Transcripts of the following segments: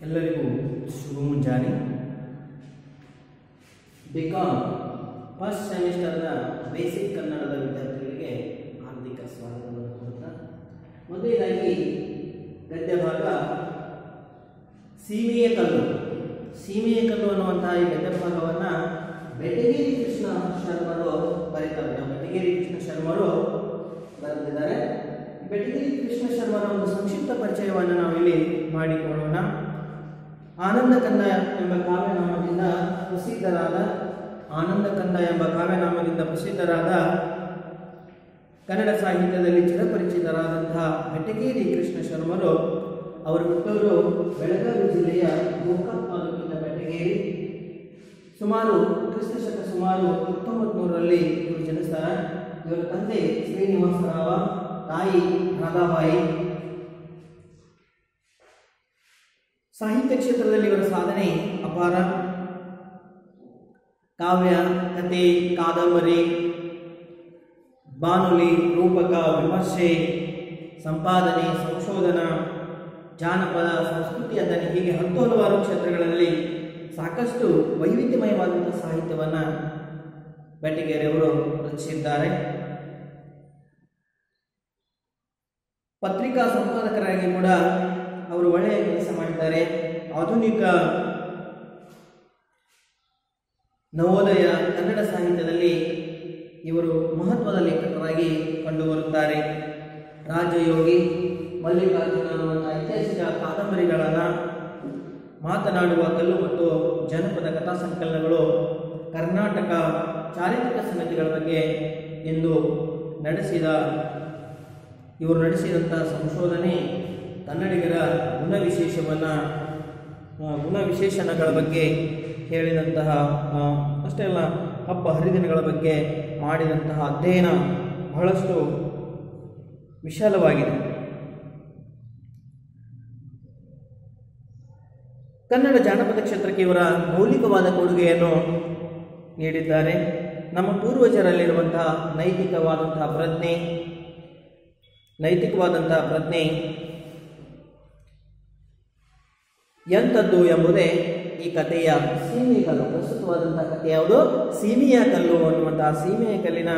ಎಲ್ಲರಿಗೂ ಶುಭ ಮುಂಜಾನೆ. BCom first ಸೆಮಿಸ್ಟರ್ನ basic ಕನ್ನಡದ ವಿದ್ಯಾರ್ಥಿಗಳಿಗೆ ಹಾರ್ದಿಕ ಸ್ವಾಗತವನ್ನು ಕೋರುತ್ತಾ, ಮೊದಲನೇದಾಗಿ ಗದ್ಯ ಭಾಗ ಸೀಮೆಯ ಕಲ್ಲು. ಸೀಮೆಯ ಕಲ್ಲು ಅನ್ನುವಂತಹ ಈ ಗದ್ಯ ಭಾಗವನ್ನು ಬೆಟಗೇರಿ ಕೃಷ್ಣ ಶರ್ಮರು ಬರೀತಾರೆ. ಬೆಟಗೇರಿ ಕೃಷ್ಣ ಶರ್ಮರು ಬರೆದಿದ್ದಾರೆ. ಬೆಟಗೇರಿ ಕೃಷ್ಣ ಶರ್ಮರ ಒಂದು ಸಂಕ್ಷಿಪ್ತ ಪರಿಚಯವನ್ನು ನಾವಿಲ್ಲಿ ಮಾಡಿಕೊಳ್ಳೋಣ. ಆನಂದ ಕಂದ ಎಂಬ ಕಾವ್ಯನಾಮದಿಂದ ಪ್ರಸಿದ್ಧರಾದ ಕನ್ನಡ ಸಾಹಿತ್ಯದಲ್ಲಿ ಚಿರಪರಿಚಿತರಾದಂತಹ ಬೆಟಗೇರಿ ಕೃಷ್ಣ ಶರ್ಮರು ಅವರು ಹುಟ್ಟೂರು ಬೆಳಗಾವಿ ಜಿಲ್ಲೆಯ ಗೋಕಾಕ್ ತಾಲೂಕಿನ ಬೆಟಗೇರಿ. ಕ್ರಿಸ್ತಶಕ ಸುಮಾರು 1900ರಲ್ಲಿ ಇವರು ಜನಿಸ್ತಾರೆ. ಇವರ ತಂದೆ ಶ್ರೀನಿವಾಸರಾವ, ತಾಯಿ ರಾಧಾಬಾಯಿ. ಸಾಹಿತ್ಯ ಕ್ಷೇತ್ರದಲ್ಲಿ ಇವರ ಸಾಧನೆ ಅಪಾರ. ಕಾವ್ಯ, ಕಥೆ, ಕಾದಂಬರಿ, ಬಾನುಲಿ, ರೂಪಕ, ವಿಮರ್ಶೆ, ಸಂಪಾದನೆ, ಸಂಶೋಧನಾ, ಜಾನಪದ, ಸಂಸ್ಕೃತಿ ಅಧ್ಯಯನ ಹೀಗೆ ಹಲವಾರು ಕ್ಷೇತ್ರಗಳಲ್ಲಿ ಸಾಕಷ್ಟು ವೈವಿಧ್ಯಮಯವಾದಂತಹ ಸಾಹಿತ್ಯವನ್ನು ಬೆಟಗೇರಿಯವರು ರಚಿಸಿದ್ದಾರೆ. ಪತ್ರಿಕಾ ಸಂಪಾದಕರಾಗಿ ಕೂಡ ಅವರು ಒಳ್ಳೆಯ ಕೆಲಸ ಮಾಡಿದ್ದಾರೆ. ಆಧುನಿಕ ನವೋದಯ ಕನ್ನಡ ಸಾಹಿತ್ಯದಲ್ಲಿ ಇವರು ಮಹತ್ವದ ಲೇಖಕರಾಗಿ ಕಂಡುಬರುತ್ತಾರೆ. ರಾಜಯೋಗಿ, ಮಲ್ಲಿಕಾರ್ಜುನ ಅನ್ನುವಂಥ ಐತಿಹಾಸಿಕ ಕಾದಂಬರಿಗಳನ್ನು, ಮಾತನಾಡುವ ಕಲ್ಲು ಮತ್ತು ಜನಪದ ಕಥಾ ಸಂಕಲನಗಳು, ಕರ್ನಾಟಕ ಚಾರಿತ್ರಿಕ ಸಂಗತಿಗಳ ಬಗ್ಗೆ ಎಂದು ಇವರು ನಡೆಸಿದಂಥ ಸಂಶೋಧನೆ, ಕನ್ನಡಿಗರ ಗುಣವಿಶೇಷಣಗಳ ಬಗ್ಗೆ ಹೇಳಿದಂತಹ, ಅಷ್ಟೇ ಅಲ್ಲ ಹಬ್ಬ ಹರಿದಿನಗಳ ಬಗ್ಗೆ ಮಾಡಿದಂತಹ ಅಧ್ಯಯನ ಬಹಳಷ್ಟು ವಿಶಾಲವಾಗಿದೆ. ಕನ್ನಡ ಜಾನಪದ ಕ್ಷೇತ್ರಕ್ಕೆ ಇವರ ಮೌಲಿಕವಾದ ಕೊಡುಗೆಯನ್ನು ನೀಡಿದ್ದಾರೆ. ನಮ್ಮ ಪೂರ್ವಜರಲ್ಲಿರುವಂತಹ ನೈತಿಕವಾದಂತಹ ಪ್ರಜ್ಞೆ ಎಂಥದ್ದು ಎಂಬುದೇ ಈ ಕಥೆಯ ಸೀಮೆಯ ಕಲ್ಲು. ಪ್ರಸ್ತುತವಾದಂತಹ ಕಥೆ ಯಾವುದು? ಸೀಮೆಯ ಕಲ್ಲು ಅನ್ನುವಂತಹ ಸೀಮೆಯ ಕಲ್ಲಿನ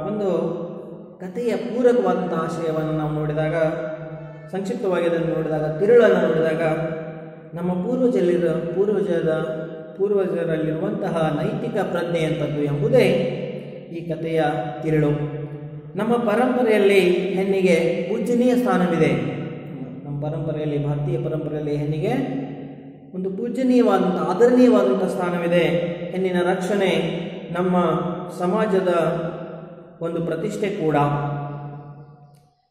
ಒಂದು ಕಥೆಯ ಪೂರಕವಾದಂತಹ ಆಶಯವನ್ನು ನಾವು ನೋಡಿದಾಗ, ಸಂಕ್ಷಿಪ್ತವಾಗಿ ಅದನ್ನು ನೋಡಿದಾಗ, ತಿರುಳನ್ನು ನೋಡಿದಾಗ, ನಮ್ಮ ಪೂರ್ವಜರಲ್ಲಿರುವಂತಹ ನೈತಿಕ ಪ್ರಜ್ಞೆ ಎಂಥದ್ದು ಎಂಬುದೇ ಈ ಕಥೆಯ ತಿರುಳು. ನಮ್ಮ ಪರಂಪರೆಯಲ್ಲಿ ಹೆಣ್ಣಿಗೆ ಪೂಜನೀಯ ಸ್ಥಾನವಿದೆ. ನಮ್ಮ ಪರಂಪರೆಯಲ್ಲಿ, ಭಾರತೀಯ ಪರಂಪರೆಯಲ್ಲಿ ಹೆಣ್ಣಿಗೆ ಒಂದು ಪೂಜನೀಯವಾದಂಥ, ಆದರಣೀಯವಾದಂಥ ಸ್ಥಾನವಿದೆ. ಹೆಣ್ಣಿನ ರಕ್ಷಣೆ ನಮ್ಮ ಸಮಾಜದ ಒಂದು ಪ್ರತಿಷ್ಠೆ ಕೂಡ.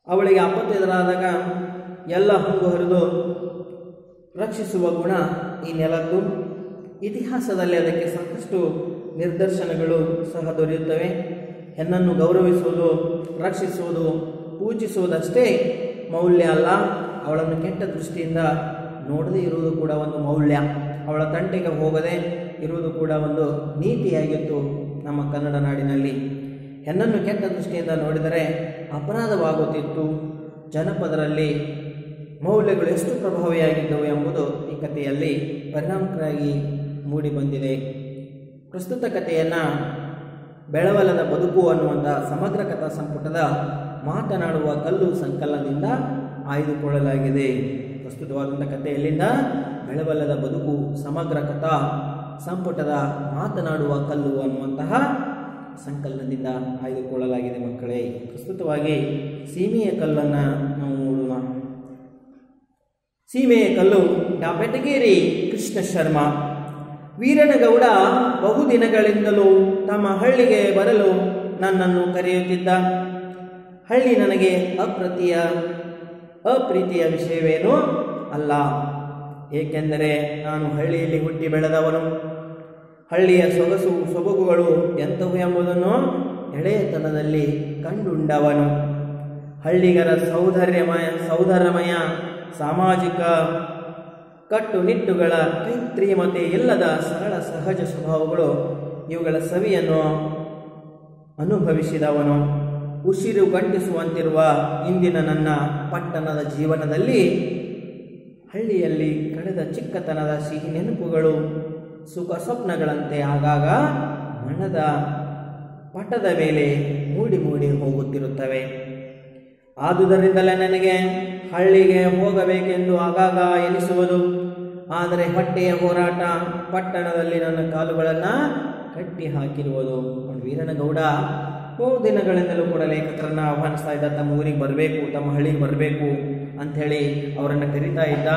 ಅವಳಿಗೆ ಆಪತ್ತು ಎದುರಾದಾಗ ಎಲ್ಲ ಹಂಗು ಹರಿದು ರಕ್ಷಿಸುವ ಗುಣ ಈ ನೆಲದ್ದು. ಇತಿಹಾಸದಲ್ಲಿ ಅದಕ್ಕೆ ಸಾಕಷ್ಟು ನಿದರ್ಶನಗಳು ಸಹ ದೊರೆಯುತ್ತವೆ. ಹೆಣ್ಣನ್ನು ಗೌರವಿಸುವುದು, ರಕ್ಷಿಸುವುದು, ಪೂಜಿಸುವುದಷ್ಟೇ ಮೌಲ್ಯ ಅಲ್ಲ, ಅವಳನ್ನು ಕೆಟ್ಟ ದೃಷ್ಟಿಯಿಂದ ನೋಡದೇ ಇರುವುದು ಕೂಡ ಒಂದು ಮೌಲ್ಯ. ಅವಳ ತಂಟೆಗೆ ಹೋಗದೆ ಇರುವುದು ಕೂಡ ಒಂದು ನೀತಿಯಾಗಿತ್ತು ನಮ್ಮ ಕನ್ನಡ ನಾಡಿನಲ್ಲಿ. ಹೆಣ್ಣನ್ನು ಕೆಟ್ಟ ದೃಷ್ಟಿಯಿಂದ ನೋಡಿದರೆ ಅಪರಾಧವಾಗುತ್ತಿತ್ತು. ಜನಪದರಲ್ಲಿ ಮೌಲ್ಯಗಳು ಎಷ್ಟು ಪ್ರಭಾವಿಯಾಗಿದ್ದವು ಎಂಬುದು ಈ ಕಥೆಯಲ್ಲಿ ಪರಿಣಾಮಕಾರಿಯಾಗಿ ಮೂಡಿಬಂದಿದೆ. ಪ್ರಸ್ತುತ ಕಥೆಯನ್ನು ಬೆಳವಲದ ಬದುಕು ಅನ್ನುವಂಥ ಸಮಗ್ರ ಕಥಾ ಸಂಪುಟದ ಮಾತನಾಡುವ ಕಲ್ಲು ಸಂಕಲನದಿಂದ ಆಯ್ದುಕೊಳ್ಳಲಾಗಿದೆ. ಪ್ರಸ್ತುತವಾದಂಥ ಕಥೆ ಎಲ್ಲಿಂದ? ಬೆಳವಲದ ಬದುಕು ಸಮಗ್ರ ಕಥಾ ಸಂಪುಟದ ಮಾತನಾಡುವ ಕಲ್ಲು ಅನ್ನುವಂತಹ ಸಂಕಲನದಿಂದ ಆಯ್ದುಕೊಳ್ಳಲಾಗಿದೆ. ಮಕ್ಕಳೇ, ಪ್ರಸ್ತುತವಾಗಿ ಸೀಮೆಯ ಕಲ್ಲನ್ನು ನಾವು ನೋಡೋಣ. ಸೀಮೆಯ ಕಲ್ಲು ಡಾ ಬೆಟಗೇರಿ ಕೃಷ್ಣ ಶರ್ಮ. ವೀರನಗೌಡ ಬಹುದಿನಗಳಿಂದಲೂ ತಮ್ಮ ಹಳ್ಳಿಗೆ ಬರಲು ನನ್ನನ್ನು ಕರೆಯುತ್ತಿದ್ದ. ಹಳ್ಳಿ ನನಗೆ ಅಪ್ರೀತಿಯ ವಿಷಯವೇನೂ ಅಲ್ಲ, ಏಕೆಂದರೆ ನಾನು ಹಳ್ಳಿಯಲ್ಲಿ ಹುಟ್ಟಿ ಬೆಳೆದವನು. ಹಳ್ಳಿಯ ಸೊಬಗುಗಳು ಎಂಥವು ಎಂಬುದನ್ನು ಎಳೆಯತನದಲ್ಲಿ ಕಂಡುಂಡವನು. ಹಳ್ಳಿಗರ ಸೌಧರ್ಯಮಯ ಸಾಮಾಜಿಕ ಕಟ್ಟುನಿಟ್ಟುಗಳ ಕೃತ್ರಿಮತೆ ಇಲ್ಲದ ಸರಳ ಸಹಜ ಸ್ವಭಾವಗಳು, ಇವುಗಳ ಸವಿಯನ್ನು ಅನುಭವಿಸಿದವನು. ಉಸಿರು ಗಂಟಿಸುವಂತಿರುವ ಇಂದಿನ ನನ್ನ ಪಟ್ಟಣದ ಜೀವನದಲ್ಲಿ ಹಳ್ಳಿಯಲ್ಲಿ ಕಳೆದ ಚಿಕ್ಕತನದ ಸಿಹಿ ನೆನಪುಗಳು ಸುಖ ಸ್ವಪ್ನಗಳಂತೆ ಆಗಾಗ ಮನದ ಪಟದ ಮೇಲೆ ಮೂಡಿ ಮೂಡಿ ಹೋಗುತ್ತಿರುತ್ತವೆ. ಆದುದರಿಂದಲೇ ನನಗೆ ಹಳ್ಳಿಗೆ ಹೋಗಬೇಕೆಂದು ಆಗಾಗ ಎನಿಸುವುದು. ಆದರೆ ಹೊಟ್ಟೆಯ ಹೋರಾಟ ಪಟ್ಟಣದಲ್ಲಿ ನನ್ನ ಕಾಲುಗಳನ್ನು ಕಟ್ಟಿ ಹಾಕಿರುವುದು. ವೀರನಗೌಡ ಬಹು ದಿನಗಳಿಂದಲೂ ಕೂಡ ಲೇಖಕರನ್ನು ಆಹ್ವಾನಿಸ್ತಾ ಇದ್ದ, ತಮ್ಮ ಊರಿಗೆ ಬರಬೇಕು, ತಮ್ಮ ಹಳ್ಳಿಗೆ ಬರಬೇಕು ಅಂಥೇಳಿ ಅವರನ್ನು ಕರೀತಾ ಇದ್ದ.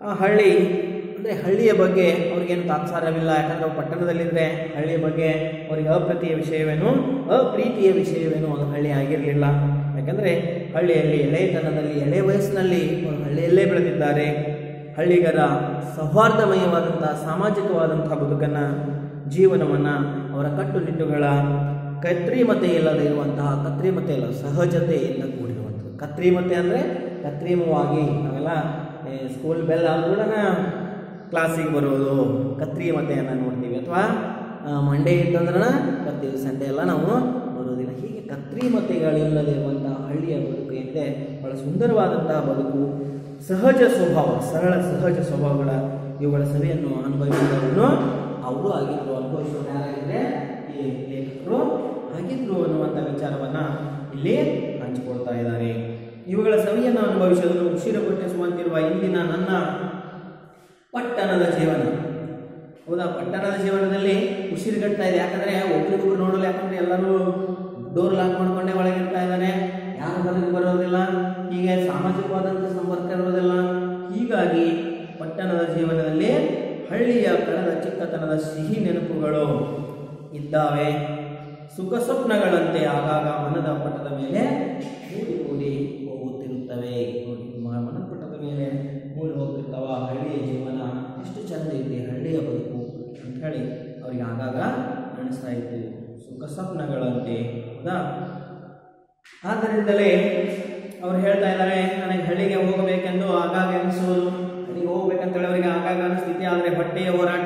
ಆ ಹಳ್ಳಿಯ ಬಗ್ಗೆ ಅವ್ರಿಗೇನು ತಾತ್ಸಾರವಿಲ್ಲ. ಯಾಕಂದರೆ ಅವ್ರು ಪಟ್ಟಣದಲ್ಲಿದ್ದರೆ ಹಳ್ಳಿಯ ಬಗ್ಗೆ ಅವರಿಗೆ ಅಪ್ರೀತಿಯ ವಿಷಯವೇನು ಅದು ಹಳ್ಳಿ ಆಗಿರಲಿಲ್ಲ. ಯಾಕಂದರೆ ಹಳ್ಳಿಯಲ್ಲಿ ಎಳೆತನದಲ್ಲಿ ಎಳೆ ವಯಸ್ಸಿನಲ್ಲಿ ಅವರು ಹಳ್ಳಿಯಲ್ಲೇ ಬೆಳೆದಿದ್ದಾರೆ. ಹಳ್ಳಿಗರ ಸೌಹಾರ್ದಮಯವಾದಂಥ ಸಾಮಾಜಿಕವಾದಂಥ ಬದುಕನ್ನು, ಜೀವನವನ್ನು, ಅವರ ಕಟ್ಟುನಿಟ್ಟುಗಳ ಕತ್ರಿಮತೆ ಇಲ್ಲದೆ ಇರುವಂತಹ ಸಹಜತೆಯಿಂದ ಕೂಡಿರುವಂಥದ್ದು. ಕತ್ರಿಮತೆ ಅಂದರೆ ಕತ್ರಿಮವಾಗಿ ನಾವೆಲ್ಲ ಸ್ಕೂಲ್ ಬೆಲ್ ಆದ ಕೂಡ ಕ್ಲಾಸಿಗೆ ಬರೋದು ಕತ್ರಿಮತೆಯನ್ನು ನೋಡ್ತೀವಿ, ಅಥವಾ ಮಂಡೇ ಇತ್ತಂದ್ರೆ ಬರ್ತೀವಿ, ಸಂಡೇ ಎಲ್ಲ ನಾವು ಬರೋದಿಲ್ಲ. ಹೀಗೆ ಕತ್ರಿಮತೆಗಳಿಲ್ಲದಿರುವಂತಹ ಹಳ್ಳಿಯ ಬದುಕು ಏನಿದೆ ಬಹಳ ಸುಂದರವಾದಂತಹ ಬದುಕು, ಸಹಜ ಸ್ವಭಾವಗಳ ಇವುಗಳ ಸಭೆಯನ್ನು ಅನುಭವಿಸಿದವನು ಅವರು ಆಗಿದ್ರು. ಅನುಭವಿಸುವ ಯಾರಾಗಿದ್ದರೆ ಈ ಲೇಖಕರು ಆಗಿದ್ರು ಅನ್ನುವಂಥ ವಿಚಾರವನ್ನು ಇಲ್ಲಿ ಹಂಚಿಕೊಳ್ತಾ ಇದ್ದಾರೆ. ಇವುಗಳ ಸವಿಯನ್ನು ಅನುಭವಿಸಲು ಉಸಿರುಗಟ್ಟಿಸುವಂತಿರುವ ಇಂದಿನ ನನ್ನ ಪಟ್ಟಣದ ಜೀವನ, ಹೌದಾ, ಪಟ್ಟಣದ ಜೀವನದಲ್ಲಿ ಉಸಿರುಗಟ್ತಾ ಇದೆ. ಯಾಕಂದರೆ ಒಬ್ಬರಿಗೊಬ್ರು ನೋಡಲು, ಯಾಕಂದರೆ ಎಲ್ಲರೂ ಡೋರ್ ಲಾಕ್ ಮಾಡ್ಕೊಂಡೇ ಒಳಗಿರ್ತಾ ಇದ್ದಾನೆ, ಯಾರು ಹೊರಗೆ ಬರೋದಿಲ್ಲ, ಹೀಗೆ ಸಾಮಾಜಿಕವಾದಂಥ ಸಂಪರ್ಕ ಇರೋದಿಲ್ಲ. ಹೀಗಾಗಿ ಪಟ್ಟಣದ ಜೀವನದಲ್ಲಿ ಹಳ್ಳಿಯ ಕಳೆದ ಚಿಕ್ಕತನದ ಸಿಹಿ ನೆನಪುಗಳು ಇದ್ದಾವೆ. ಸುಖ ಸ್ವಪ್ನಗಳಂತೆ ಆಗಾಗ ಮನದ ಪಟದ ಮೇಲೆ ಮೂಡಿ ಹೋಗುತ್ತಿರುತ್ತವೆ. ನೋಡಿ, ಮನದ ಪಟದ ಮೇಲೆ ಮೂಡಿ ಹೋಗ್ತಿರ್ತಾವ. ಹಳ್ಳಿಯ ಜೀವನ ಎಷ್ಟು ಚಂದ ಇದೆ, ಹಳ್ಳಿಯ ಬದುಕು ಅಂತ ಹೇಳಿ ಅವರಿಗೆ ಆಗಾಗ ಅನಿಸ್ತಾ ಇತ್ತು. ಸುಖ ಸ್ವಪ್ನಗಳಂತೆ, ಹೌದಾ. ಆದ್ದರಿಂದಲೇ ಅವ್ರು ಹೇಳ್ತಾ ಇದ್ದಾರೆ, ನನಗೆ ಹಳ್ಳಿಗೆ ಹೋಗಬೇಕೆಂದು ಆಗಾಗ ಅನಿಸುವುದು. ಹಳ್ಳಿಗೆ ಹೋಗ್ಬೇಕಂತೇಳಿ ಅವರಿಗೆ ಆಗಾಗ ಅನಿಸ್ತಿದೆ. ಆದರೆ ಹೊಟ್ಟೆಯ ಹೋರಾಟ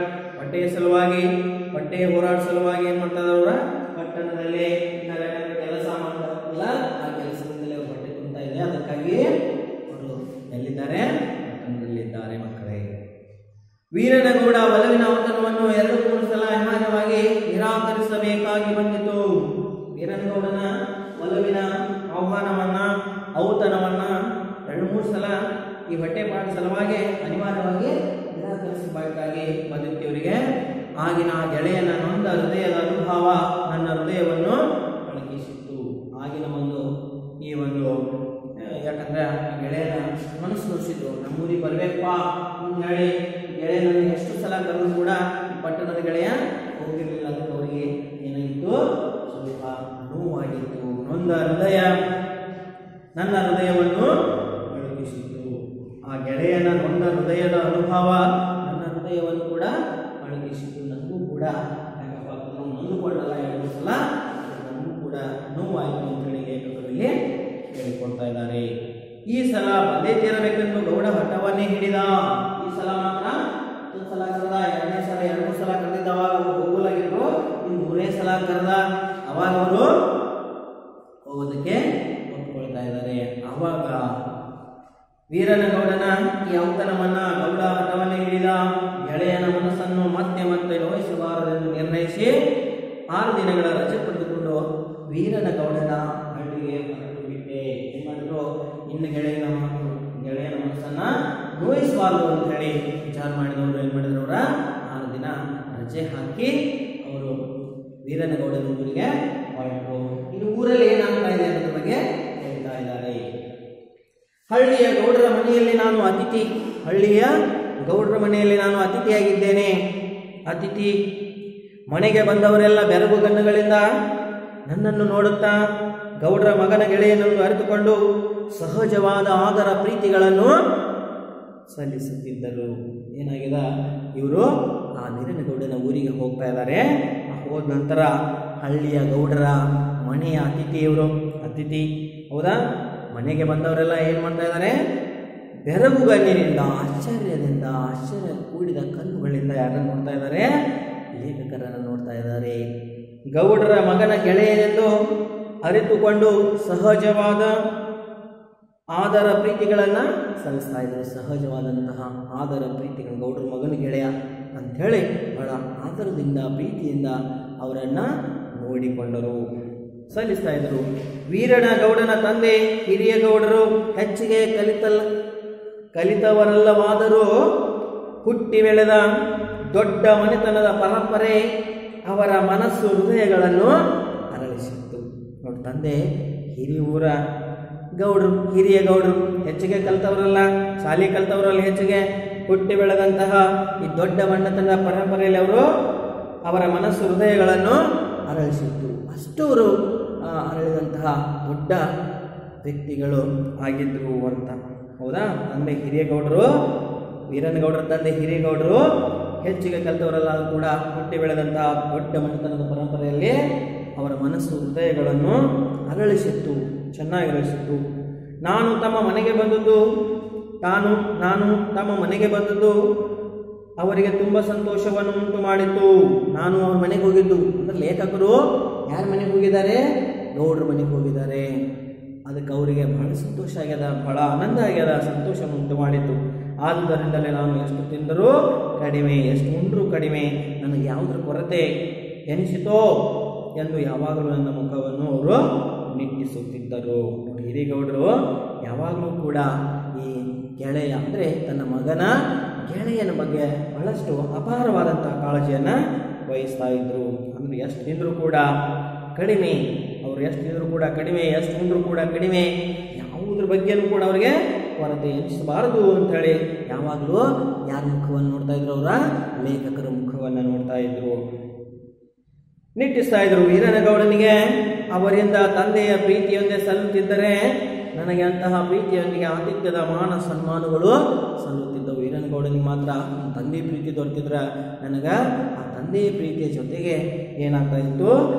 ಸಲುವಾಗಿ ಏನು ಮಾಡ್ತಾರೆ, ಅವರ ಪಟ್ಟಣದಲ್ಲಿ ಕೆಲಸ ಮಾಡ್ತಾರಲ್ಲ, ಆ ಕೆಲಸದಿಂದಲೇ ಅವ್ರು ಹೊಟ್ಟೆ ತುಂಬ್ತಾ ಇದೆ. ಅದಕ್ಕಾಗಿ ಅವರು ಎಲ್ಲಿದ್ದಾರೆ, ಪಟ್ಟಣದಲ್ಲಿದ್ದಾರೆ. ಮಕ್ಕಳೇ, ವೀರನಗೌಡ ಒಲವಿನ ಔತಣವನ್ನು 2-3 ಸಲ ಅನಿವಾರ್ಯವಾಗಿ ನಿರಾಕರಿಸಬೇಕಾಗಿ ಬಂದಿತು. ವೀರನಗೌಡನ ಒಲವಿನ ಔತಣವನ್ನ 2-3 ಸಲ ಈ ಹೊಟ್ಟೆಪಾಡ ಸಲುವಾಗಿ ಅನಿವಾರ್ಯವಾಗಿ ನಿರಾಕರಿಸಬೇಕಾಗಿ ಬಂದಿತ್ತು ಇವರಿಗೆ. ಆಗಿನ ಗೆಳೆಯನ ನೊಂದ ಹೃದಯದ ಅನುಭವ ನನ್ನ ಹೃದಯವನ್ನು ಅಣಕಿಸಿತ್ತು. ಆಗಿನ ಯಾಕಂದ್ರೆ ಆ ಗೆಳೆಯನ ಮನಸ್ಸು ನೋಡಿಸಿದ್ರು, ನಮ್ಮೂರಿಗೆ ಬರಬೇಕಪ್ಪ ಅಂತ ಹೇಳಿ ಗೆಳೆಯನನ್ನು ಎಷ್ಟು ಸಲ ಕರೆದು ಕೂಡ ಪಟ್ಟಣದ ಗೆಳೆಯ ಹೋಗಿರಲಿಲ್ಲ. ಅದಕ್ಕೆ ಅವರಿಗೆ ಏನಾಗಿತ್ತು, ಸ್ವಲ್ಪ ನೋವಾಗಿತ್ತು. ನೊಂದ ಹೃದಯ ನನ್ನ ಹೃದಯವನ್ನು ಅಳುಕಿಸಿತು. ಆ ಗೆಳೆಯನ ನೊಂದ ಹೃದಯದ ಅನುಭವ ನನ್ನ ಹೃದಯವನ್ನು ಕೂಡ ಅಳುಕಿಸಿತು. ನನಗೂ ಕೂಡ ಯಾಕಪ್ಪ ನೊಂದುಕೊಂಡಲ್ಲ 2 ಸಲ, ನನಗೂ ಕೂಡ ನೋವಾಯಿತು ಅಂತೇಳಿ ಲೇಖಕರು ಇಲ್ಲಿ ಹೇಳಿಕೊಡ್ತಾ ಇದ್ದಾರೆ. ಈ ಸಲ ಬಂದೇ ತೀರಬೇಕೆಂದು ಗೌಡ ಹಠವನ್ನೇ ಹಿಡಿದ. ಈ ಸಲ ಮಾತ್ರ 1 ಸಲ ಕರೆದ, 2ನೇ ಸಲ 2-3 ಸಲ ಕರೆದಿದ್ದ. ಅವಾಗ ಅವರು ಹೋಗಲಾಗಿದ್ರು. ಇನ್ನು 3ನೇ ಸಲ ಕರೆದ. ಅವಾಗ ಅವರು ಹೋಗೋದಕ್ಕೆ ಒಪ್ಕೊಳ್ತಾ ಇದ್ದಾರೆ. ಅವಾಗ ವೀರನಗೌಡನ ಈ ಔತಣವನ್ನ ಗೌಡ ಹಠವನ್ನೇ ಹಿಡಿದ. ಗೆಳೆಯನ ಮನಸ್ಸನ್ನು ಮತ್ತೆ ನೋಯಿಸಬಾರದೆಂದು ನಿರ್ಣಯಿಸಿ 6 ದಿನಗಳ ರಜೆ ಪಡೆದುಕೊಂಡು ವೀರನಗೌಡನ ಹಳ್ಳಿಗೆ ಹೊರಟು ಬಿಟ್ಟೆ. ಏನ್ ಮಾಡಿದ್ರು, ಇನ್ನು ಗೆಳೆಯನ ಮನಸ್ಸನ್ನ ನೋಯಿಸಬಾರದು ಅಂತ ಹೇಳಿ ವಿಚಾರ ಮಾಡಿದವರು ಏನ್ ಮಾಡಿದ್ರು, ಅವರ 6 ದಿನ ರಜೆ ಹಾಕಿ ಅವರು ವೀರನಗೌಡನ ಊರಿಗೆ ಹೊರಟರು. ಇನ್ನು ಊರಲ್ಲಿ ಏನಾಗ್ತಾ ಇದೆ ಅನ್ನೋದ್ರ ಬಗ್ಗೆ ಹೇಳ್ತಾ ಇದ್ದಾರೆ. ಹಳ್ಳಿಯ ಗೌಡರ ಮನೆಯಲ್ಲಿ ನಾನು ಅತಿಥಿಯಾಗಿದ್ದೇನೆ. ಅತಿಥಿ ಮನೆಗೆ ಬಂದವರೆಲ್ಲ ಬೆರಗು ಗಣ್ಣುಗಳಿಂದ ನನ್ನನ್ನು ನೋಡುತ್ತಾ ಗೌಡರ ಮಗನ ಗೆಳೆಯನನ್ನು ಅರಿತುಕೊಂಡು ಸಹಜವಾದ ಆದರ ಪ್ರೀತಿಗಳನ್ನು ಸಲ್ಲಿಸುತ್ತಿದ್ದರು. ಏನಾಗಿದೆ, ಇವರು ಆ ವೀರನಗೌಡನ ಊರಿಗೆ ಹೋಗ್ತಾ ಇದ್ದಾರೆ. ಹೋದ ನಂತರ ಹಳ್ಳಿಯ ಗೌಡರ ಮನೆಯ ಅತಿಥಿ ಹೌದಾ, ಮನೆಗೆ ಬಂದವರೆಲ್ಲ ಏನು ಮಾಡ್ತಾ ಇದ್ದಾರೆ, ಬೆರಗುಗಣ್ಣಿನಿಂದ ಆಶ್ಚರ್ಯ ಕೂಡಿದ ಕಣ್ಣುಗಳಿಂದ ಯಾರನ್ನು ನೋಡ್ತಾ ಇದ್ದಾರೆ, ಲೇಖಕರನ್ನು ನೋಡ್ತಾ ಇದ್ದಾರೆ. ಗೌಡರ ಮಗನ ಗೆಳೆಯನೆಂದು ಅರಿತುಕೊಂಡು ಸಹಜವಾದ ಆದರ ಪ್ರೀತಿಗಳನ್ನು ಸಲ್ಲಿಸ್ತಾ ಇದ್ರು. ಸಹಜವಾದಂತಹ ಆದರ ಪ್ರೀತಿಗಳು, ಗೌಡ್ರ ಮಗನ ಗೆಳೆಯ ಅಂಥೇಳಿ ಬಹಳ ಆದರದಿಂದ ಪ್ರೀತಿಯಿಂದ ಅವರನ್ನು ನೋಡಿಕೊಂಡರು, ಸಲ್ಲಿಸ್ತಾ ಇದ್ರು. ವೀರನ ಗೌಡನ ತಂದೆ ಹಿರಿಯ ಗೌಡರು ಹೆಚ್ಚಿಗೆ ಕಲಿತವರಲ್ಲವಾದರೂ ಹುಟ್ಟಿ ಬೆಳೆದ ದೊಡ್ಡ ಮನೆತನದ ಪರಂಪರೆ ಅವರ ಮನಸ್ಸು ಹೃದಯಗಳನ್ನು ಅರಳಿಸಿತ್ತು. ನೋಡಿ, ತಂದೆ ಹಿರಿಯೂರ ಗೌಡರು, ಹಿರಿಯ ಗೌಡರು, ಹೆಚ್ಚಿಗೆ ಕಲಿತವರಲ್ಲ, ಶಾಲೆ ಕಲಿತವರಲ್ಲಿ ಹೆಚ್ಚಿಗೆ ಹುಟ್ಟಿ ಬೆಳೆದಂತಹ ಈ ದೊಡ್ಡ ಮನೆತನದ ಪರಂಪರೆಯಲ್ಲಿ ಅವರ ಮನಸ್ಸು ಹೃದಯಗಳನ್ನು ಅರಳಿಸಿತ್ತು. ಅಷ್ಟವರು ಅರಳಿದಂತಹ ದೊಡ್ಡ ವ್ಯಕ್ತಿಗಳು ಆಗಿದ್ರು ಅಂತ. ಹೌದಾ? ತಂದೆ ಹಿರಿಯ ಗೌಡರು, ವೀರನಗೌಡರ ತಂದೆ ಹಿರಿಯ ಗೌಡರು ಹೆಚ್ಚಿಗೆ ಕಲಿತವರೆಲ್ಲ ಕೂಡ ಹುಟ್ಟಿ ಬೆಳೆದಂತಹ ದೊಡ್ಡ ಮನೆತನದ ಪರಂಪರೆಯಲ್ಲಿ ಅವರ ಮನಸ್ಸು ಹೃದಯಗಳನ್ನು ಅರಳಿಸಿತ್ತು, ಚೆನ್ನಾಗಿ ಅರಳಿಸಿತ್ತು. ನಾನು ತಮ್ಮ ಮನೆಗೆ ಬಂದದ್ದು ಅವರಿಗೆ ತುಂಬ ಸಂತೋಷವನ್ನು ಉಂಟು ಮಾಡಿತು. ನಾನು ಅವ್ರ ಮನೆಗೆ ಹೋಗಿದ್ದು ಅಂದರೆ ಲೇಖಕರು ಯಾರ ಮನೆಗೆ ಹೋಗಿದ್ದಾರೆ? ಗೌಡ್ರ ಮನೆಗೆ ಹೋಗಿದ್ದಾರೆ. ಅದಕ್ಕೆ ಅವರಿಗೆ ಬಹಳ ಸಂತೋಷ ಆಗ್ಯದ, ಬಹಳ ಆನಂದ ಆಗ್ಯದ, ಸಂತೋಷ ಉಂಟು ಮಾಡಿತು. ಆದುದರಿಂದಲೇ ನಾನು ಎಷ್ಟು ತಿಂದರೂ ಕಡಿಮೆ, ಎಷ್ಟು ಉಂಡ್ರೂ ಕಡಿಮೆ, ನನಗೆ ಯಾವುದ್ರ ಕೊರತೆ ಎನಿಸಿತೋ ಎಂದು ಯಾವಾಗಲೂ ನನ್ನ ಮುಖವನ್ನು ಅವರು ನಿಟ್ಟಿಸುತ್ತಿದ್ದರು. ನೋಡಿ, ಹಿರಿಗೌಡರು ಯಾವಾಗಲೂ ಕೂಡ ಈ ಗೆಳೆಯ ಅಂದರೆ ತನ್ನ ಮಗನ ಗೆಳೆಯನ ಬಗ್ಗೆ ಬಹಳಷ್ಟು ಅಪಾರವಾದಂತಹ ಕಾಳಜಿಯನ್ನು ವಹಿಸ್ತಾ ಇದ್ರು. ಅಂದರೆ ಎಷ್ಟು ತಿಂದರೂ ಕೂಡ ಕಡಿಮೆ, ಅವರು ಎಷ್ಟು ತಿಂದರೂ ಕೂಡ ಕಡಿಮೆ, ಎಷ್ಟು ಉಂಡ್ರೂ ಕೂಡ ಕಡಿಮೆ, ಯಾವುದ್ರ ಬಗ್ಗೆನೂ ಕೂಡ ಅವರಿಗೆ ಕೊರತೆ ಎನಿಸಬಾರದು ಅಂಥೇಳಿ ಯಾವಾಗಲೂ ಯಾರ ಮುಖವನ್ನು ನೋಡ್ತಾ ಇದ್ರು? ಅವರ ಲೇಖಕರ ಮುಖವನ್ನು ನೋಡ್ತಾ ಇದ್ರು, ನಿಟ್ಟಿಸ್ತಾ ಇದ್ರು. ವೀರನಗೌಡನಿಗೆ ಅವರಿಂದ ತಂದೆಯ ಪ್ರೀತಿಯೊಂದೇ ಸಲ್ಲುತ್ತಿದ್ದರೆ ನನಗೆ ಅಂತಹ ಪ್ರೀತಿಯೊಂದಿಗೆ ಆತಿಥ್ಯದ ಮಾನ ಸನ್ಮಾನಗಳು ಸಲ್ಲುತ್ತಿದ್ದವು. ವೀರನಗೌಡನಿಗೆ ಮಾತ್ರ ತಂದೆ ಪ್ರೀತಿ ದೊರೆತಿದ್ರೆ ನನಗೆ ಆ ತಂದೆಯ ಪ್ರೀತಿಯ ಜೊತೆಗೆ ಏನಾಗ್ತಾ ಇತ್ತು?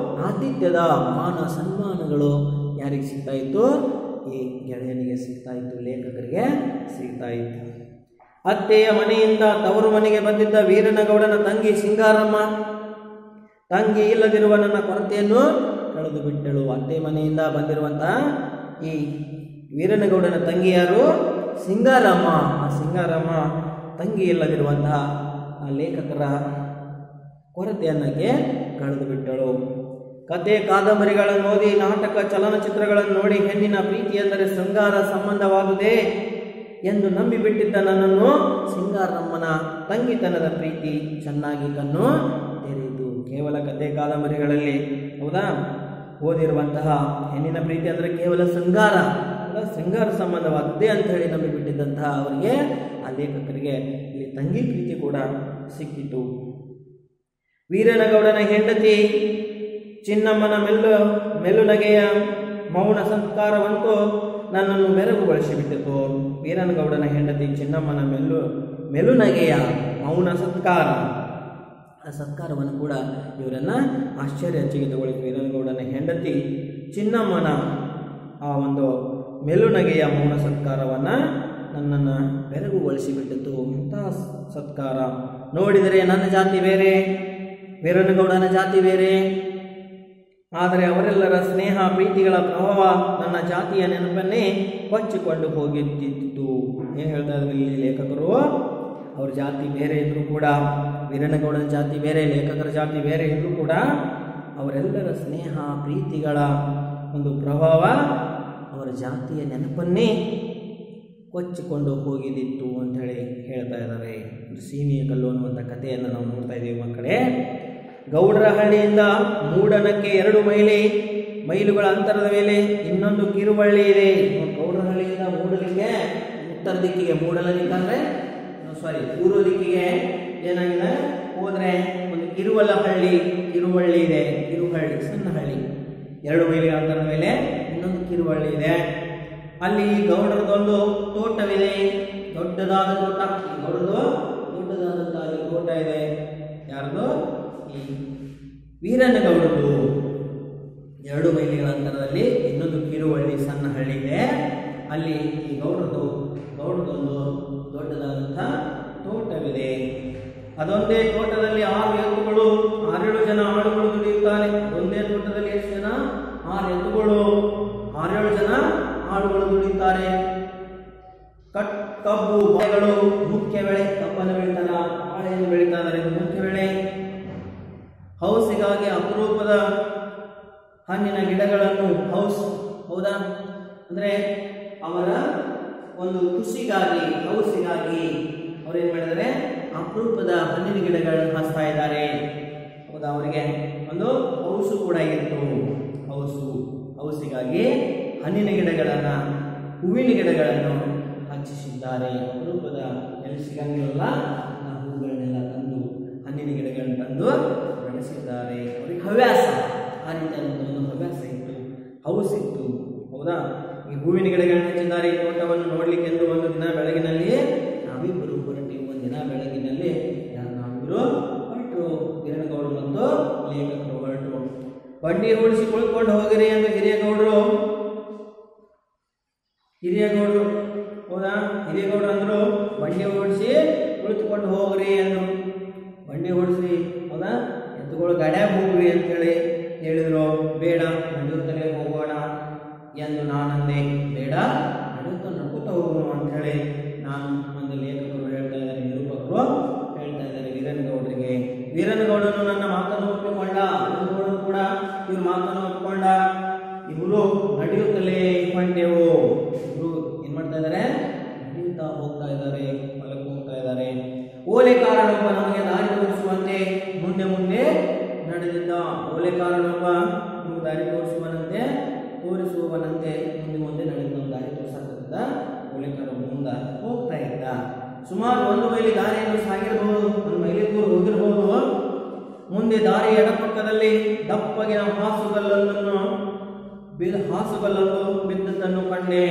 ಆತಿಥ್ಯದ ಮಾನ ಸನ್ಮಾನಗಳು ಯಾರಿಗೆ ಸಿಗ್ತಾ ಇತ್ತು? ಈ ಗೆಳೆಯನಿಗೆ ಸಿಗ್ತಾ ಇತ್ತು, ಲೇಖಕರಿಗೆ ಸಿಗ್ತಾ ಇತ್ತು. ಅತ್ತೆಯ ಮನೆಯಿಂದ ತವರು ಮನೆಗೆ ಬಂದಿದ್ದ ವೀರನಗೌಡನ ತಂಗಿ ಸಿಂಗಾರಮ್ಮ ತಂಗಿ ಇಲ್ಲದಿರುವ ನನ್ನ ಕೊರತೆಯನ್ನು ಕಳೆದು ಬಿಟ್ಟಳು. ಅತ್ತೆ ಮನೆಯಿಂದ ಬಂದಿರುವಂತಹ ಈ ವೀರನಗೌಡನ ತಂಗಿ ಯಾರು? ಸಿಂಗಾರಮ್ಮ. ಆ ಸಿಂಗಾರಮ್ಮ ತಂಗಿ ಇಲ್ಲದಿರುವಂತಹ ಆ ಲೇಖಕರ ಕೊರತೆಯನ್ನಕ್ಕೆ ಕಳೆದು ಬಿಟ್ಟಳು. ಕತೆ ಕಾದಂಬರಿಗಳನ್ನು ಓದಿ, ನಾಟಕ ಚಲನಚಿತ್ರಗಳನ್ನು ನೋಡಿ ಹೆಣ್ಣಿನ ಪ್ರೀತಿ ಎಂದರೆ ಶೃಂಗಾರ ಸಂಬಂಧವಾದುದೇ ಎಂದು ನಂಬಿಬಿಟ್ಟಿದ್ದ ನನ್ನನ್ನು ಸಿಂಗಾರಮ್ಮನ ತಂಗಿತನದ ಪ್ರೀತಿ ಚೆನ್ನಾಗಿ ಕಣ್ಣು ತೆರೆಯಿತು. ಕೇವಲ ಕತೆ ಕಾದಂಬರಿಗಳಲ್ಲಿ ಹೌದಾ ಓದಿರುವಂತಹ ಹೆಣ್ಣಿನ ಪ್ರೀತಿ ಅಂದರೆ ಕೇವಲ ಶೃಂಗಾರ ಸಂಬಂಧವಾದದ್ದೇ ಅಂತ ಹೇಳಿ ನಂಬಿಬಿಟ್ಟಿದ್ದಂತಹ ಅವರಿಗೆ, ಆ ಲೇಖಕರಿಗೆ ಇಲ್ಲಿ ತಂಗಿ ಪ್ರೀತಿ ಕೂಡ ಸಿಕ್ಕಿತು. ವೀರನಗೌಡನ ಹೆಂಡತಿ ಚಿನ್ನಮ್ಮನ ಮೆಲ್ಲುನಗೆಯ ಮೌನ ಸಂಸ್ಕಾರವಂತೂ ನನ್ನನ್ನು ಮೆರಗುಗೊಳಿಸಿಬಿಟ್ಟಿತು. ವೀರನಗೌಡನ ಹೆಂಡತಿ ಚಿನ್ನಮ್ಮನ ಮೆಲ್ಲುನಗೆಯ ಮೌನ ಸತ್ಕಾರ, ಆ ಸತ್ಕಾರವನ್ನು ಕೂಡ ಇವರನ್ನು ಆಶ್ಚರ್ಯಚಕಿತಗೊಳಿಸಿ. ವೀರನಗೌಡನ ಹೆಂಡತಿ ಚಿನ್ನಮ್ಮನ ಆ ಒಂದು ಮೆಲ್ಲುನಗೆಯ ಮೌನ ಸತ್ಕಾರವನ್ನು ನನ್ನನ್ನು ಬೆರಗುಗೊಳಿಸಿಬಿಟ್ಟಿತು. ಇಂತಹ ಸತ್ಕಾರ ನೋಡಿದರೆ ನನ್ನ ಜಾತಿ ಬೇರೆ, ವೀರನಗೌಡನ ಜಾತಿ ಬೇರೆ, ಆದರೆ ಅವರೆಲ್ಲರ ಸ್ನೇಹ ಪ್ರೀತಿಗಳ ಪ್ರಭಾವ ನನ್ನ ಜಾತಿಯ ನೆನಪನ್ನೇ ಕೊಚ್ಚಿಕೊಂಡು ಹೋಗಿದ್ದಿತ್ತು. ಏನು ಹೇಳ್ತಾ ಇದ್ರು ಇಲ್ಲಿ ಲೇಖಕರು? ಅವ್ರ ಜಾತಿ ಬೇರೆ ಇದ್ರೂ ಕೂಡ, ವೀರನಗೌಡನ ಜಾತಿ ಬೇರೆ, ಲೇಖಕರ ಜಾತಿ ಬೇರೆ ಇದ್ರೂ ಕೂಡ ಅವರೆಲ್ಲರ ಸ್ನೇಹ ಪ್ರೀತಿಗಳ ಒಂದು ಪ್ರಭಾವ ಅವರ ಜಾತಿಯ ನೆನಪನ್ನೇ ಕೊಚ್ಚಿಕೊಂಡು ಹೋಗಿದ್ದಿತ್ತು ಅಂಥೇಳಿ ಹೇಳ್ತಾ ಇದ್ದಾರೆ. ಸೀಮೆಯ ಕಲ್ಲು ಅನ್ನುವಂಥ ಕಥೆಯನ್ನು ನಾವು ನೋಡ್ತಾ ಇದ್ದೀವಿ ಮಕ್ಕಳೇ. ಗೌಡರಹಳ್ಳಿಯಿಂದ ಮೂಡಣಕ್ಕೆ 2 ಮೈಲುಗಳ ಅಂತರದ ಮೇಲೆ ಇನ್ನೊಂದು ಕಿರುವಳ್ಳಿ ಇದೆ. ಗೌಡರಹಳ್ಳಿಯಿಂದ ಮೂಡಲಿಕ್ಕೆ ಉತ್ತರ ದಿಕ್ಕಿಗೆ, ಮೂಡಲಿಕ್ಕೆ ಅಂದರೆ ಪೂರ್ವ ದಿಕ್ಕಿಗೆ ಏನಾಗಿದೆ ಹೋದರೆ ಒಂದು ಕಿರುವಳ್ಳಿ ಇದೆ. ಕಿರುಹಳ್ಳಿ, ಸಣ್ಣ ಹಳ್ಳಿ, 2 ಮೈಲಿಗಳ ಅಂತರದ ಮೇಲೆ ಇನ್ನೊಂದು ಕಿರುವಳ್ಳಿ ಇದೆ. ಅಲ್ಲಿ ಗೌಡರದೊಂದು ತೋಟವಿದೆ, ದೊಡ್ಡದಾದ ತೋಟ. ಗೌಡರದು ದೊಡ್ಡದಾದಂತಹ ತೋಟ ಇದೆ. ಯಾರ್ದು? ಈ ವೀರನಗೌಡರದು. 2 ಮೈಲಿಗಳ ಅಂತರದಲ್ಲಿ ಇನ್ನೊಂದು ಕಿರುವಳ್ಳಿ, ಸಣ್ಣ ಹಳ್ಳಿ ಇದೆ. ಅಲ್ಲಿ ಈ ಗೌಡರದೊಂದು ದೊಡ್ಡದಾದಂಥ ತೋಟವಿದೆ. ಅದೊಂದೇ ತೋಟದಲ್ಲಿ 6 ಎತ್ತುಗಳು, 6-7 ಜನ ಆಳುಗಳು ದುಡಿಯುತ್ತಾರೆ. ಅದೊಂದೇ ತೋಟದಲ್ಲಿ ಎಷ್ಟು ಜನ? 6 ಎತ್ತುಗಳು, 6-7 ಜನ ಆಳುಗಳು ದುಡಿಯುತ್ತಾರೆ. ಕಬ್ಬು ಬಾಳೆಗಳು ಮುಖ್ಯ ಬೆಳೆ. ಕಬ್ಬನ್ನು ಬೆಳೀತಾರ, ಬಾಳೆಯನ್ನು ಬೆಳೀತಾ ಇದ್ದಾರೆ, ಇದು ಮುಖ್ಯ ಬೆಳೆ. ಹೌಸಿಗಾಗಿ ಅಪರೂಪದ ಹಣ್ಣಿನ ಗಿಡಗಳನ್ನು ಹೌಸ್, ಹೌದಾ, ಅಂದ್ರೆ ಅವರ ಒಂದು ಖುಷಿಗಾಗಿ, ಹೌಸಿಗಾಗಿ ಅವ್ರು ಏನ್ ಮಾಡಿದ್ದಾರೆ, ಅಪರೂಪದ ಹಣ್ಣಿನ ಗಿಡಗಳನ್ನು ಹಚ್ತಾ ಇದ್ದಾರೆ. ಹೌದಾ, ಅವರಿಗೆ ಒಂದು ಹೌಸು ಕೂಡ ಇತ್ತು. ಹೌಸಿಗಾಗಿ ಹಣ್ಣಿನ ಗಿಡಗಳನ್ನ, ಹೂವಿನ ಗಿಡಗಳನ್ನು ಹಚ್ಚಿಸಿದ್ದಾರೆ. ಅಪರೂಪದ ಎಲ್ಲಿ ಸಿಗಂಗಿಲ್ಲ ಆ ಹೂಗಳನ್ನೆಲ್ಲ ತಂದು, ಹಣ್ಣಿನ ಗಿಡಗಳನ್ನು ತಂದು ಬೆಳೆಸಿದ್ದಾರೆ. ಅವರಿಗೆ ಹವ್ಯಾಸ, ಆ ರೀತಿಯ ಒಂದು ಹವ್ಯಾಸ ಇತ್ತು, ಹೌಸ್ ಇತ್ತು. ಹೌದಾ, ಈ ಹೂವಿನ ಗಿಡಗಳನ್ನು ಹಚ್ಚಿದ್ದಾರೆ. ಈ ತೋಟವನ್ನು ನೋಡ್ಲಿಕ್ಕೆಂದು ಒಂದು ದಿನ ಬೆಳಗಿನಲ್ಲಿ ನಾವಿಬ್ಬರು ಹೊರಟಿವಿ. ಒಂದಿನ ಬೆಳಗಿನಲ್ಲಿ ನಾವಿಬ್ಬರು ಹೊರಟು, ಹಿರಣಗೌಡರು ಮತ್ತು ಲೇಖಕರು ಹೊರಟು. ಬಂಡಿ ಓಡಿಸಿ ಕುಳಿತುಕೊಂಡು ಹೋಗಿರಿ ಎಂದು ಹಿರಿಯಗೌಡರು, ಹೌದಾ, ಹಿರಿಯಗೌಡರು ಅಂದ್ರು ಬಂಡಿ ಓಡಿಸಿ ಕುಳಿತುಕೊಂಡು ಹೋಗ್ರಿ ಎಂದು. ಬಂಡಿ ಓಡಿಸಿ, ಹೌದಾ, ಎತ್ತುಗಳು ಗಡ್ಯಾಗ ಹೋಗ್ರಿ ಅಂತೇಳಿ ಹೇಳಿದ್ರು. ಬೇಡ, ನಡೆಯುತ್ತಲೇ ಹೋಗೋಣ ಎಂದು ನಾನಂದೆ. ಬೇಡ, ನಡ್ಕೋತ ಹೋಗೋಣ ಅಂತ ಹೇಳಿ ನಾನು ಒಂದು ಲೇಖಕರು ಹೇಳ್ತಾ ಇದ್ದಾರೆ, ನಿರೂಪಕರು ಹೇಳ್ತಾ ಇದ್ದಾರೆ ವೀರನಗೌಡರಿಗೆ. ವೀರನಗೌಡನು ನನ್ನ ಮಾತನ್ನು ಒಪ್ಪಿಕೊಂಡ, ಕೂಡ ಇವ್ರ ಮಾತನ್ನು ಒಪ್ಪಿಕೊಂಡ. ಇವರು ನಡೆಯುತ್ತಲೇ ಹೊಂಟೆವು. ಇವರು ಏನ್ ಮಾಡ್ತಾ ಇದ್ದಾರೆ, ನಡೆಯುತ್ತಾ ಹೋಗ್ತಾ ಇದ್ದಾರೆ, ಹೊಲಕ್ಕೆ ಹೋಗ್ತಾ ಇದ್ದಾರೆ. ಓಲೆಕಾರನೊಬ್ಬ ನಮಗೆ ದಾರಿ ತೋರಿಸುವಂತೆ ಮುಂದೆ ಮುಂದೆ ನಡೆದಿದ್ದ. ಓಲೆಕಾರನೊಬ್ಬ ನಮಗೆ ದಾರಿ ತೋರಿಸುವವನಂತೆ ಮುಂದೆ ಮುಂದೆ ನಡೆದ, ದಾರಿ ತೋರಿಸಕ್ಕಿದ್ದ. ಓಲೆಕಾರ ಮುಂದೆ ಹೋಗ್ತಾ ಇದ್ದ. ಸುಮಾರು 1 ಮೈಲಿ ದಾರಿಯನ್ನು ಸಾಗಿರಬಹುದು, 1 ಮೈಲಿ ದೂರ ಹೋಗಿರಬಹುದು. ಮುಂದೆ ದಾರಿ ಎಡಪಕ್ಕದಲ್ಲಿ ದಪ್ಪಗಿನ ಹಾಸುಗಲ್ಲನ್ನು ಬಿದ್ದದ್ದನ್ನು ಕಂಡೆ.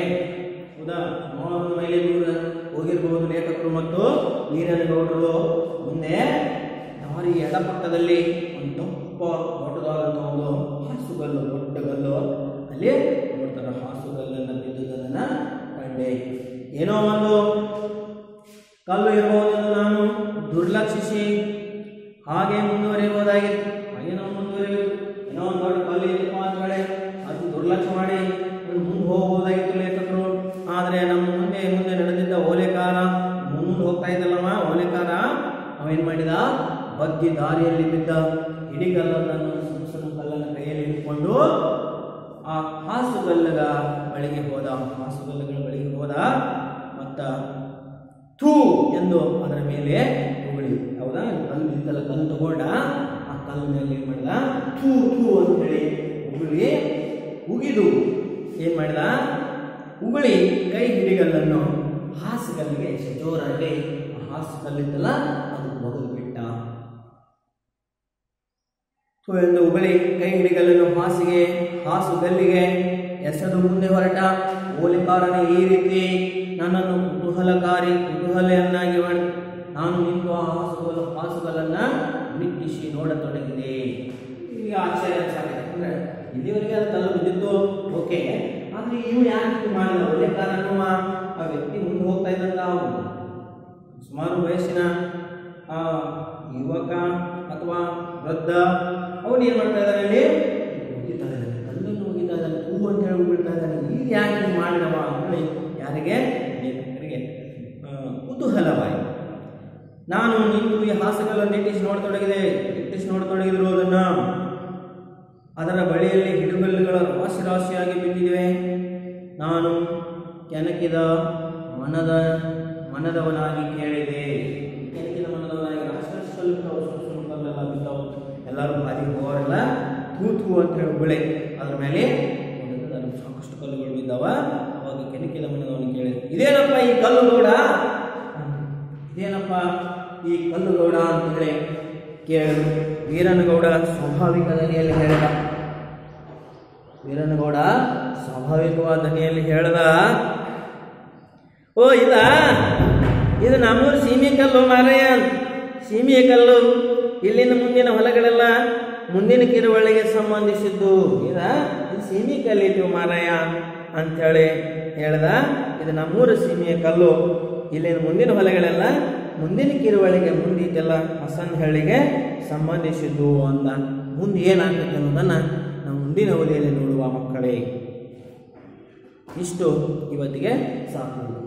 ಹೌದಾ, 1 ಮೈಲಿ ದೂರ ಹೋಗಿರಬಹುದು ಲೇಖಕರು ಮತ್ತು ವೀರನಗೌಡರು. ಮುಂದೆ ದಾರಿ ಎಡಪಕ್ಕದಲ್ಲಿ ಒಂದು ದೊಡ್ಡದಾದಂತಹ ಒಂದು ಹಾಸುಗಲ್ಲು, ದೊಡ್ಡ ಗಲ್ಲು, ಅಲ್ಲಿ ನೋಡ್ತಾರ, ಹಾಸುಗಲ್ಲನ್ನು ಬಿದ್ದುದನ್ನ ಕಂಡೆ. ಏನೋ ಒಂದು ಕಲ್ಲು ಇರಬಹುದೆಂದು ನಾನು ದುರ್ಲಕ್ಷಿಸಿ ಹಾಗೆ ಮುಂದುವರಿಯಬಹುದಾಗಿತ್ತು. ಏನೋ ಒಂದು ದೊಡ್ಡ ಕಲ್ಲು ಇತ್ತು ಅಂತ ಹೇಳಿ ಅದು ದುರ್ಲಕ್ಷ್ಯ ಮಾಡಿ ಮುಂದೆ ಹೋಗಬಹುದಾಗಿತ್ತು ಲೇಖಕರು. ಆದರೆ ನಮ್ಮ ಮುಂದೆ ನಡೆದಿದ್ದ ಓಲೆಕಾರ ಮುಂದೆ ಹೋಗ್ತಾ ಇದ್ದಲ್ಲಮ್ಮ, ಓಲೆಕಾರ ಅವೇನ್ ಮಾಡಿದ, ಬಗ್ಗಿ ದಾರಿಯಲ್ಲಿ ಬಿದ್ದ ಹಿಡಿಗಲ್ಲನ್ನು, ಸಣ್ಣ ಕಲ್ಲನ್ನು ಕೈಯಲ್ಲಿ ಹಿಡ್ಕೊಂಡು ಆ ಹಾಸುಗಲ್ಲುಗಳ ಬಳಿಗೆ ಹೋದ. ಮತ್ತ ಥೂ ಎಂದು ಅದರ ಮೇಲೆ ಉಗುಳಿ. ಹೌದಾ, ಕಲ್ಲು ಬಿದ್ದಲ್ಲ, ಕಲ್ಲು ತಗೊಂಡ, ಆ ಕಲ್ಲು ಮೇಲೆ ಏನ್ ಮಾಡಿದ, ಥೂ ಅಂತ ಹೇಳಿ ಉಗಿದು ಏನ್ ಮಾಡಿದ, ಉಗುಳಿ ಕೈ ಹಿಡಿಗಲ್ಲನ್ನು ಹಾಸುಗಲ್ಲಿಗೆ ಜೋರಾಗಿ, ಆ ಹಾಸುಗಲ್ಲಿದ್ದಲ್ಲ ಅದು ಒಗೆದು ಬಿಟ್ಟ. ಎಂದು ಉಗುಳಿ ಕೈ ಹಿಡಿಗಲ್ಲನ್ನು ಹಾಸುಗಲ್ಲಿಗೆ ಎಸೆದು ಮುಂದೆ ಹೊರಟ. ಓಲೆಕಾರನೇ ಈ ರೀತಿ ನನ್ನನ್ನು ಕುತೂಹಲೆಯನ್ನಾಗಿ ಮಾಡಿ ನಾನು ನಿಂತು ಆ ಹಾಸುಗಲ್ಲನ್ನ ನಿಟ್ಟಿಸಿ ನೋಡತೊಡಗಿದೆ. ಈಗ ಆಶ್ಚರ್ಯ ಅನ್ಸಾಗಿದೆ. ಅಂದ್ರೆ ಇಲ್ಲಿವರೆಗೆ ಅದು ಕಲ್ಲು ಬಿದ್ದಿತ್ತು, ಓಕೆ, ಆದ್ರೆ ಇವು ಯಾಕೆ ಮಾಡಿದ, ಓಲೆಕಾರ ಅನ್ನುವ ಆ ವ್ಯಕ್ತಿ ಮುಂದೆ ಹೋಗ್ತಾ ಇದ್ದಂತ ಸುಮಾರು ವಯಸ್ಸಿನ ಯುವಕ ಅಥವಾ ವೃದ್ಧ, ಅವನು ಏನ್ ಮಾಡ್ತಾ ಇದ್ದಾನೆ, ಅಲ್ಲಿ ಹೋಗಿತಾ ಇದ್ದಾನೆ, ಕಲ್ಲನ್ನು ಹೋಗಿತಾ ಇದ್ದಾನೆ, ಹೂ ಅಂತ ಹೇಳಿ ಬೀಳ್ತಾ ಇದ್ದಾನೆ. ಈಗ ಯಾಕೆ ಮಾಡಿದವ ಅಂತೇಳಿ ಯಾರಿಗೆ, ಲೇಖಕರಿಗೆ ಕುತೂಹಲವಾಯಿತು. ನಾನು ನಿಂತು ಈ ಹಾಸುಗಲ್ಲನ್ನು ನಿಟ್ಟಿಸಿ ನೋಡತೊಡಗಿದ್ರು. ಅದರ ಬಳಿಯಲ್ಲಿ ಹಿಡುಗಲ್ಲುಗಳ ರಾಶಿಯಾಗಿ ಬಿದ್ದಿವೆ. ನಾನು ಕೆಣಕಿದ ಮನದವನಾಗಿ ಕೇಳಿದೆ. ಎಲ್ಲರೂ ಭಾರಿ ಹೋಗಲ್ಲ, ತೂತು ಅಂತ ಹೇಳಿ ಬೆಳೆ ಅದ್ರ ಮೇಲೆ ಸಾಕಷ್ಟು ಕಲ್ಲುಗಳು ಬಿದ್ದಾವ. ಅವಾಗ ಕೆಣಕಿದ ಮನದವನು ಕೇಳಿದೆ, ಇದೇನಪ್ಪ ಈ ಕಲ್ಲು ಗೌಡ ಅಂತ ಹೇಳಿ ಕೇಳಿದ್ರು. ವೀರನಗೌಡ ಸ್ವಾಭಾವಿಕವಾದ ಧ್ವನಿಯಲ್ಲಿ ಹೇಳ್ದ, ಓ ಇದು ನಮ್ಮೂರು ಸೀಮೆ ಕಲ್ಲು ಮಾರಯ್ಯ, ಸೀಮೆ ಕಲ್ಲು. ಇಲ್ಲಿನ ಮುಂದಿನ ಹೊಲಗಳೆಲ್ಲ ಮುಂದಿನ ಕಿರುವಳಿಗೆ ಸಂಬಂಧಿಸಿದ್ದು. ಇದು ಸೀಮೆ ಕಲ್ಲಿದ್ದೀವಿ ಮಾರಯ್ಯ ಅಂಥೇಳಿ ಹೇಳ್ದ. ಇದು ನಮ್ಮೂರು ಸೀಮೆಯ ಕಲ್ಲು, ಇಲ್ಲಿನ ಮುಂದಿನ ಹೊಲಗಳೆಲ್ಲ ಮುಂದಿನ ಕಿರುವಳಿಗೆ, ಮುಂದಿದ್ದೆಲ್ಲ ಹೊಸನಹಳ್ಳಿಗೆ ಸಂಬಂಧಿಸಿದ್ದು ಅಂದ. ಮುಂದೆ ಏನಾಗ್ತದೆ ಅನ್ನೋದನ್ನ ನಾವು ಮುಂದಿನ ಅವಧಿಯಲ್ಲಿ ನೋಡುವ ಮಕ್ಕಳೇ. ಇಷ್ಟು ಇವತ್ತಿಗೆ ಸಾಕು.